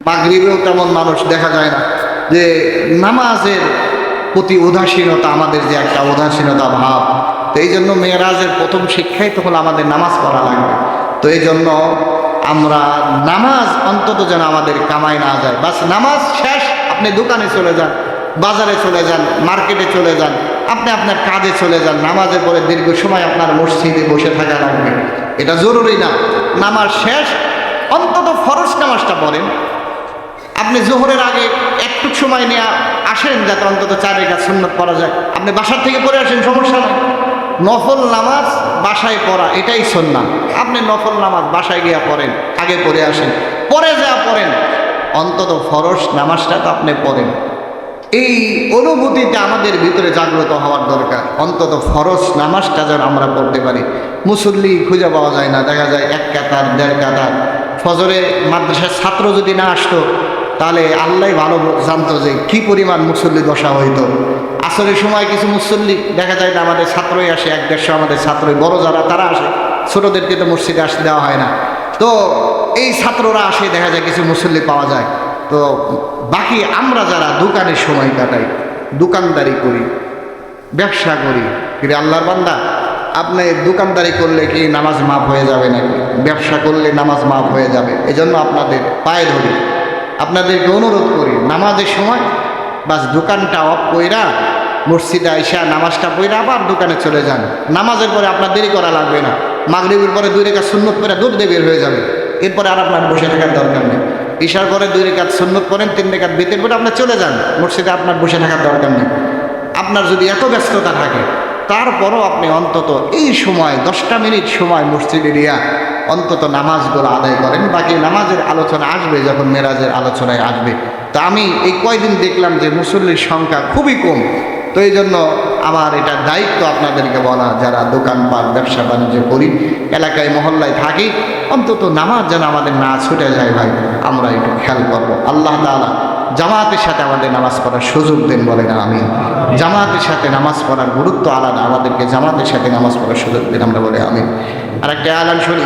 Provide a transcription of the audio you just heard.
মাগরিবেও তেমন মানুষ দেখা যায় না। যে নামাজের প্রতি উদাসীনতা, আমাদের যে একটা উদাসীনতা ভাব, তো এই জন্য মেরাজের প্রথম শিক্ষাই তো হলো আমাদের নামাজ পড়া লাগবে। তো এই জন্য আমরা নামাজ অন্তত যেন আমাদের কামাই না যায়। বাস নামাজ শেষ, আপনি দোকানে চলে যান, বাজারে চলে যান, মার্কেটে চলে যান, আপনি আপনার কাজে চলে যান, নামাজের পরে দীর্ঘ সময় আপনার মসজিদে বসে থাকা লাগবে, এটা জরুরি না। নামাজ শেষ, অন্তত ফরজ নামাজটা পড়েন। আপনি জোহরের আগে একটু সময় নিয়ে আসেন, যাতে অন্তত 4 রাকাত সুন্নাত পড়া যায়। আপনি বাসার থেকে পড়ে আসেন, সমস্যা নাই। নফল নামাজ বাসায় পড়া এটাই সুন্নাত। আপনি নফল নামাজ বাসায় গিয়া পড়েন, আগে পড়ে আসেন, পরে যা পড়েন, অন্তত ফরজ নামাজটা তো আপনি পড়েন। এই অনুভূতিটা আমাদের ভিতরে জাগ্রত হওয়ার দরকার। অন্তত ফরজ নামাজটা যেন আমরা পড়তে পারি। মুসল্লি খুঁজে পাওয়া যায় না, দেখা যায় 1 কাতার 1.5 কাতার। ফজরে মাদ্রাসার ছাত্র যদি না আসতো, তাহলে আল্লাহ ভালো জানতো যে কি পরিমাণ মুসল্লি দশা হইতো। আসরের সময় কিছু মুসল্লি দেখা যায় না, আমাদের ছাত্রই আসে, 1-150 আমাদের ছাত্রই, বড় যারা তারা আসে, ছোটদেরকে তো মসজিদে আসতে দেওয়া হয় না। তো এই ছাত্ররা আসে, দেখা যায় কিছু মুসল্লি পাওয়া যায়। তো বাকি আমরা যারা দোকানে সময় কাটাই, দোকানদারি করি, ব্যবসা করি, কিন্তু আল্লাহর বান্দা, আপনি দোকানদারি করলে কি নামাজ মাফ হয়ে যাবে নাকি? ব্যবসা করলে নামাজ মাফ হয়ে যাবে। এজন্য আপনাদের পায়ে ধরি, আপনাদেরকে অনুরোধ করি, নামাজের সময় বাস দোকানটা অফ কইরা মসজিদে আইসা নামাজটা পড়া আবার দোকানে চলে যান। নামাজের পরে আপনার দেরি করা লাগবে না। মাগরিবের পরে 2 রাকাত সুন্নত পড়ে দৌড় দিয়ে বের হয়ে যাবে। এরপরে আর আপনার বসে থাকার দরকার নেই। ইশার পরে 2 রাকাত সুন্নত পড়েন, 3 রাকাত বিতের পরে আপনি চলে যান মসজিদে, আপনার বসে থাকার দরকার নেই। আপনার যদি এত ব্যস্ততা থাকে, তারপরও আপনি অন্তত এই সময় 10টা মিনিট সময় মসজিদে দিয়া অন্তত নামাজগুলো আদায় করেন। বাকি নামাজের আলোচনা আসবে যখন মেরাজের আলোচনায় আসবে। তা আমি এই কয়দিন দেখলাম যে মুসল্লির সংখ্যা খুবই কম। তো এই জন্য আমার এটা দায়িত্ব আপনাদেরকে বলা, যারা দোকানপাট ব্যবসা বাণিজ্য করি, এলাকায় মহল্লায় থাকি, অন্তত নামাজ যেন আমাদের না ছুটে যায় ভাই, আমরা একটু খেয়াল করবো। আল্লাহ তাআলা জামাতের সাথে আমাদের নামাজ পড়ার সুযোগ দেন, বলে না আমিন। জামাতের সাথে নামাজ পড়ার গুরুত্ব আলাদা, আমাদেরকে জামাতের সাথে নামাজ পড়ার সুযোগ দেন, আমরা বলে আমিন। আর একটা আলান শুনি।